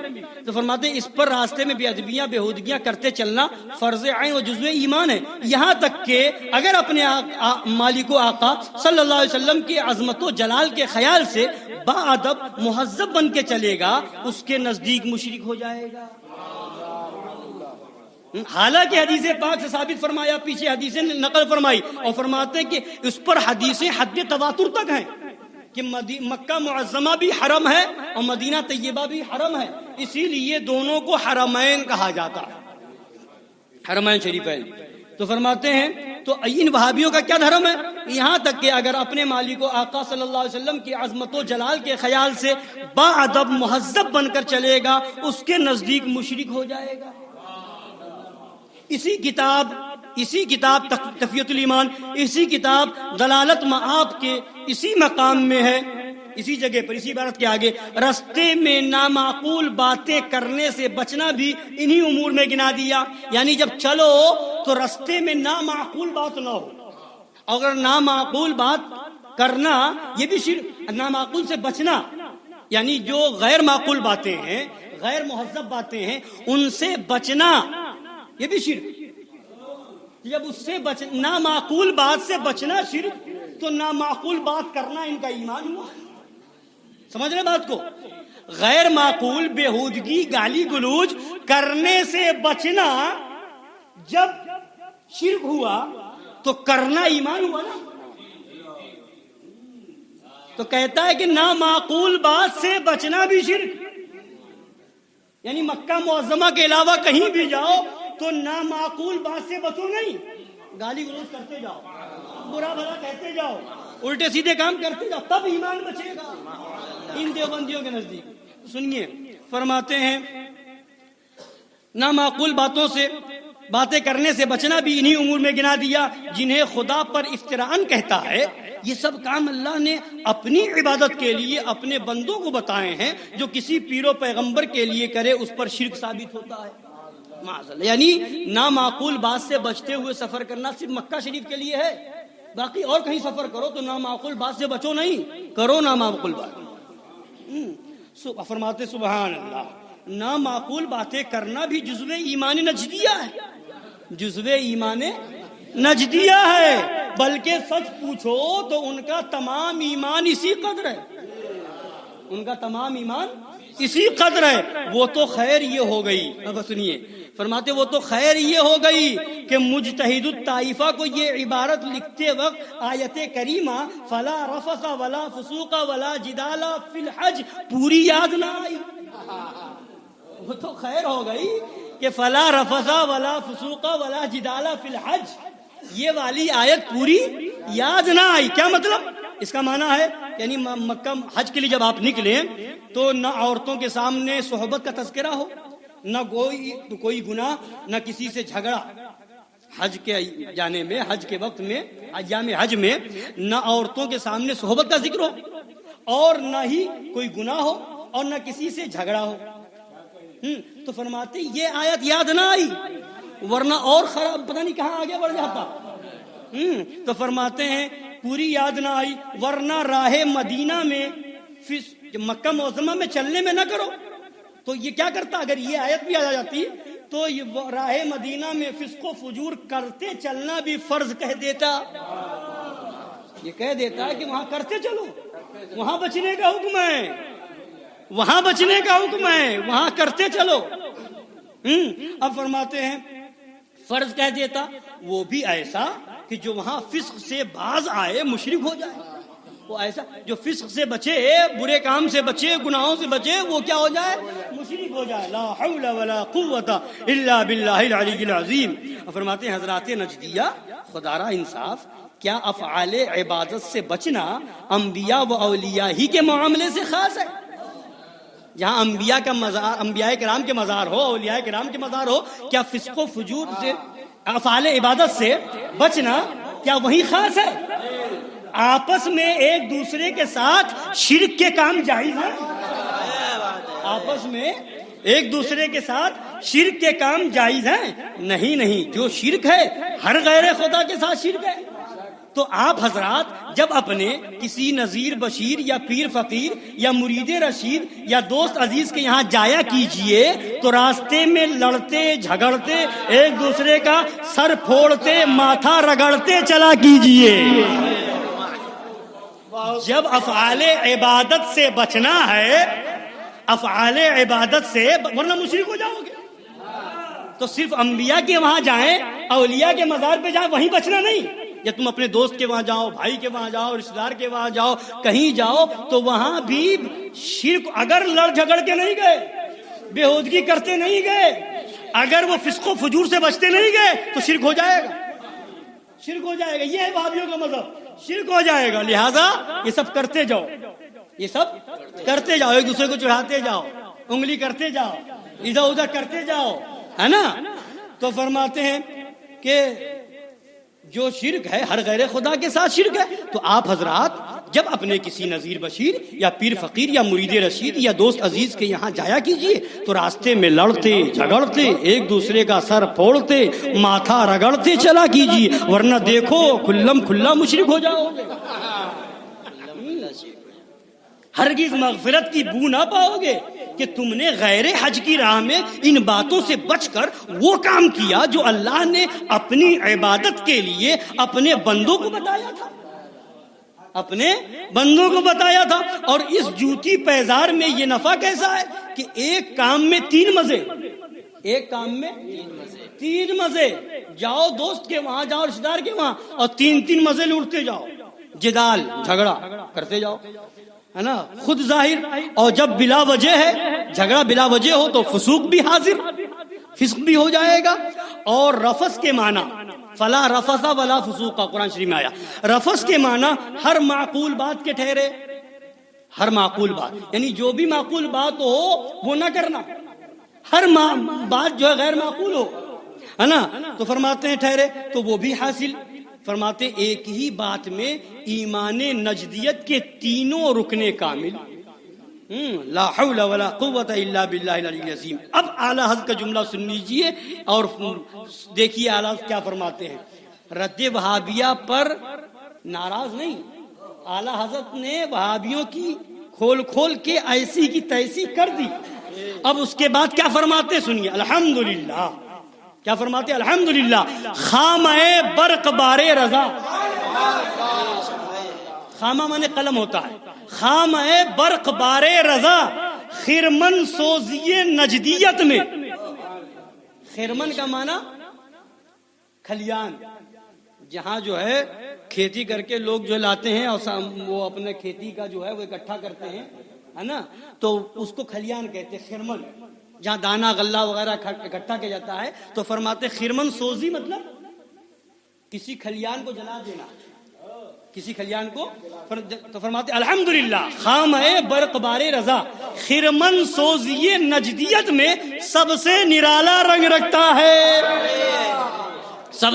تو فرماتے ہیں اس پر راستے میں بے ادبیاں بےہودگیاں کرتے چلنا فرض عین و جزو ایمان ہے، یہاں تک کہ اگر اپنے مالک و آقا صلی اللہ علیہ وسلم کی عظمت و جلال کے خیال سے با ادب مہذب بن کے چلے گا اس کے نزدیک مشرک ہو جائے گا۔ حالانکہ حدیث پاک سے ثابت فرمایا، پیچھے حدیثیں نقل فرمائی، اور فرماتے ہیں کہ اس پر حدیثیں حد تواتر تک ہیں کہ مکہ معظمہ بھی حرم ہے اور مدینہ طیبہ بھی حرم ہے، اسی لیے دونوں کو حرمین کہا جاتا ہے، حرمین شریفین۔ تو فرماتے ہیں تو ان وہابیوں کا کیا دھرم ہے؟ یہاں تک کہ اگر اپنے مالک و آقا صلی اللہ علیہ وسلم کی عظمت و جلال کے خیال سے با ادب مہذب بن کر چلے گا اس کے نزدیک مشرک ہو جائے گا۔ اسی کتاب تقویۃ الایمان، اسی کتاب دلالت معاب کے اسی مقام میں ہے، اسی جگہ پر اسی عبارت کے آگے رستے میں نامعقول باتیں کرنے سے بچنا بھی انہی امور میں گنا دیا، یعنی جب چلو تو رستے میں نامعقول بات نہ ہو، اگر نامعقول بات کرنا یہ بھی شرک، نامعقول سے بچنا یعنی جو غیر معقول باتیں ہیں، غیر مہذب باتیں ہیں ان سے بچنا یہ بھی شرک۔ جب اس سے نامعقول بات سے بچنا شرک تو نامعقول بات کرنا ان کا ایمان ہوا۔ سمجھ رہے بات کو؟ غیر معقول بےہودگی گالی گلوچ کرنے سے بچنا جب شرک ہوا تو کرنا ایمان ہوا نا۔ تو کہتا ہے کہ نامعقول بات سے بچنا بھی شرک، یعنی مکہ معظمہ کے علاوہ کہیں بھی جاؤ تو نامعقول بات سے بچو نہیں، گالی گلوچ کرتے جاؤ، برا بھلا کہتے جاؤ، الٹے سیدھے کام کرتے جاؤ، تب ایمان بچے گا ان دیوبندیوں کے نزدیک۔ سنیے فرماتے ہیں نامعقول باتیں کرنے سے بچنا بھی انہی امور میں گنا دیا جنہیں خدا پر افتراءً کہتا ہے۔ یہ سب کام اللہ نے اپنی عبادت کے لیے اپنے بندوں کو بتائے ہیں، جو کسی پیر و پیغمبر کے لیے کرے اس پر شرک ثابت ہوتا ہے۔ یعنی نامعقول بات سے بچتے ہوئے سفر کرنا صرف مکہ شریف کے لیے ہے، باقی اور کہیں سفر کرو تو نامعقول بات سے بچو نہیں، کرو نامعقول بات۔ فرماتے سبحان اللہ، نامعقول باتیں کرنا بھی جزو ایمان نجدیہ ہے، جزو ایمان نجدیہ ہے۔ بلکہ سچ پوچھو تو ان کا تمام ایمان اسی قدر ہے، ان کا تمام ایمان اسی قدر ہے. وہ تو خیر یہ ہو گئی، اب سنیے فرماتے وہ تو خیر یہ ہو گئی کہ مجتہد الطائفہ کو یہ عبارت لکھتے وقت آیت کریمہ فلا رفث ولا فسوق ولا جدال فی الحج پوری یاد نہ آئی. وہ تو خیر ہو گئی کہ فلا رفث ولا فسوق ولا جدال فی الحج یہ والی آیت پوری یاد نہ آئی. کیا مطلب؟ اس کا معنی ہے یعنی مکہ حج کے لیے جب آپ نکلیں تو نہ عورتوں کے سامنے صحبت کا تذکرہ ہو، نہ کوئی گناہ، نہ کسی سے جھگڑا. حج کے جانے میں، حج کے وقت میں، ایام حج میں نہ عورتوں کے سامنے صحبت کا ذکر ہو اور نہ ہی کوئی گناہ ہو اور نہ کسی سے جھگڑا ہو. تو فرماتے یہ آیت یاد نہ آئی ورنہ اور خراب پتہ نہیں کہاں آگے بڑھ جاتا. تو فرماتے ہیں پوری یاد نہ آئی ورنہ راہ مدینہ میں مکہ معظمہ میں چلنے میں نہ کرو. تو یہ کیا کرتا؟ اگر یہ آیت بھی آ جاتی تو یہ راہ مدینہ میں فسق و فجور کرتے چلنا بھی فرض کہہ دیتا. یہ کہہ دیتا ہے کہ وہاں کرتے چلو، وہاں بچنے کا حکم ہے، وہاں بچنے کا حکم ہے، وہاں کرتے چلو. اب فرماتے ہیں فرض کہہ دیتا وہ بھی ایسا کہ جو وہاں فسق سے باز آئے مشرک ہو جائے. وہ ایسا جو فسق سے بچے، برے کام سے بچے، گناہوں سے بچے، وہ کیا ہو جائے؟ مشرک ہو جائے. لا حول ولا قوت الا باللہ العلی العظیم. فرماتے ہیں حضرات نجدیہ خدا را انصاف، کیا افعال عبادت سے بچنا انبیاء و اولیاء ہی کے معاملے سے خاص ہے؟ جہاں انبیاء کا مزار، انبیاء کرام کے مزار ہو، اولیاء کرام کے مزار ہو، کیا فسق و فجور سے، افعال عبادت سے بچنا کیا وہی خاص ہے؟ آپس میں ایک دوسرے کے ساتھ شرک کے کام جائز ہیں؟ آپس میں ایک دوسرے کے ساتھ شرک کے کام جائز ہیں؟ نہیں، جو شرک ہے ہر غیر خدا کے ساتھ شرک ہے. تو آپ حضرات جب اپنے کسی نذیر بشیر یا پیر فقیر یا مرید رشید یا دوست عزیز کے یہاں جایا کیجئے تو راستے میں لڑتے جھگڑتے ایک دوسرے کا سر پھوڑتے ماتھا رگڑتے چلا کیجئے. جب افعال عبادت سے بچنا ہے، افعال عبادت سے، ورنہ مشرک ہو جاؤ گے. تو صرف انبیاء کے وہاں جائیں، اولیاء کے مزار پہ جائیں، وہیں بچنا نہیں. یا تم اپنے دوست کے وہاں جاؤ، بھائی کے وہاں جاؤ، رشتہ دار کے وہاں جاؤ، کہیں جاؤ تو وہاں بھی شرک، اگر لڑ جھگڑ کے نہیں گئے، بےہودگی کرتے نہیں گئے، اگر وہ فسق و فجور سے بچتے نہیں گئے تو شرک ہو جائے گا. شرک ہو جائے گا. یہ ہے وہابیوں کا مذہب، شرک ہو جائے گا. لہذا یہ سب کرتے جاؤ، یہ سب کرتے جاؤ، ایک دوسرے کو چڑھاتے جاؤ، انگلی کرتے جاؤ، ادھر ادھر کرتے جاؤ، ہے نا. تو فرماتے ہیں کہ جو شرک ہے ہر غیر خدا کے ساتھ شرک ہے. تو آپ حضرات جب اپنے کسی نذیر بشیر یا پیر فقیر یا مرید رشید یا دوست عزیز کے یہاں جایا کیجئے تو راستے میں لڑتے جھگڑتے ایک دوسرے کا سر پھوڑتے ماتھا رگڑتے چلا کیجئے، ورنہ دیکھو کھلم کھلا مشرک ہو جاؤ گے. ہرگز مغفرت کی بو نہ پاؤ گے کہ تم نے غیر حج کی راہ میں ان باتوں سے بچ کر وہ کام کیا جو اللہ نے اپنی عبادت کے لیے اپنے بندوں کو بتایا تھا، اپنے بندوں کو بتایا تھا. اور اس جوتی پیزار میں یہ نفع کیسا ہے کہ ایک کام میں تین مزے، ایک کام میں تین مزے. جاؤ دوست کے وہاں، جاؤ رشتہ دار کے وہاں اور تین مزے لوٹتے جاؤ، جدال جھگڑا کرتے جاؤ، ہے نا، خود ظاہر. اور جب بلا وجہ ہے، جھگڑا بلا وجہ ہو تو فسوق بھی حاضر، فسق بھی ہو جائے گا. اور رفث کے معنی فلا رفث ولا فسوق قرآن شریف میں آیا. رفث کے معنی ہر معقول بات کے ٹھہرے، ہر معقول بات، یعنی جو بھی معقول بات ہو وہ نہ کرنا، ہر بات جو ہے غیر معقول ہو، ہے نا. تو فرماتے ہیں ٹھہرے تو وہ بھی حاصل. فرماتے ایک ہی بات میں ایمان نجدیت کے تینوں رکنے کامل. لا حول ولا قوت الا باللہ العلی العظیم. اب اعلی حضرت کا جملہ سن لیجئے اور دیکھیے اعلی حضرت کیا فرماتے ہیں. رد وہابیہ پر ناراض نہیں، اعلی حضرت نے وہابیوں کی کھول کے ایسی کی تیسی کر دی. اب اس کے بعد کیا فرماتے سنیے. الحمدللہ، کیا فرماتے؟ الحمدللہ خامہ برق بارے رضا خامہ مانے قلم ہوتا ہے. خامہ برق بارے رضا خرمن سوزیے نجدیت میں. خرمن کا معنی کھلیان، جہاں جو ہے کھیتی کر کے لوگ جو لاتے ہیں اور وہ اپنے کھیتی کا جو ہے وہ اکٹھا کرتے ہیں، ہے نا، تو اس کو کھلیان کہتے ہیں. خرمن جہاں دانا غلہ وغیرہ اکٹھا کیا جاتا ہے. تو فرماتے خرمن سوزی مطلب کسی کھلیان کو جلا دینا، کسی کھلیان کو. تو فرماتے الحمدللہ خام برق بارے رضا خرمن سوزی نجدیت میں سب سے نرالا رنگ رکھتا ہے. سب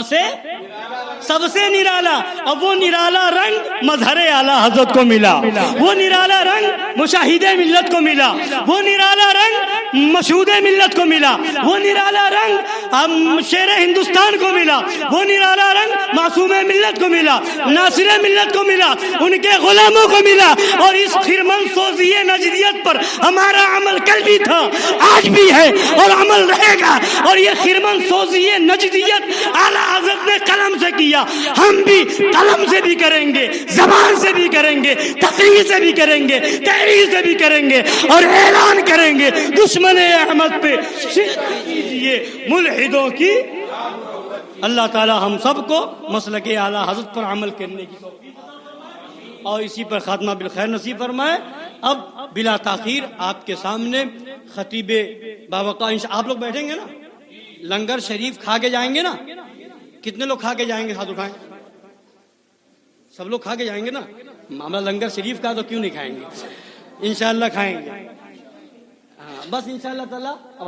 سے نرالا. اب وہ نرالا رنگ مظہر اعلیٰ حضرت کو ملا، وہ نرالا رنگ مشاہد ملت کو ملا، وہ نرالا رنگ مشہود ملت کو ملا، وہ نرالا رنگ شیر ہندوستان کو ملا، وہ نرالا رنگ معصوم ملت کو ملا، ناصر ملت کو ملا، ان کے غلاموں کو ملا. اور اس خرمن سوزی نجدیت پر ہمارا عمل کل بھی تھا، آج بھی ہے اور عمل رہے گا. اور یہ خرمن سوزی نجدیت اعلیٰ حضرت نے قلم سے کیا، ہم بھی قلم سے بھی کریں گے، زبان سے بھی کریں گے، تقریر سے بھی کریں گے، تحریر سے بھی کریں گے، اور اعلان کریں گے دشمن احمد پہ شرک کیجیے ملحدوں کی. اللہ تعالی ہم سب کو مسلک اعلیٰ حضرت پر عمل کرنے کی توفیق اور اسی پر خاتمہ بالخیر نصیب فرمائے. اب بلا تاخیر آپ کے سامنے خطیب باوقار آپ لوگ بیٹھیں گے نا، لنگر شریف کھا کے جائیں گے نا. کتنے لوگ کھا کے جائیں گے؟ ہاتھ اٹھائیں. سب لوگ کھا کے جائیں گے نا. معاملہ لنگر شریف کا تو کیوں نہیں کھائیں گے؟ انشاءاللہ کھائیں گے. بس انشاءاللہ تعالی اب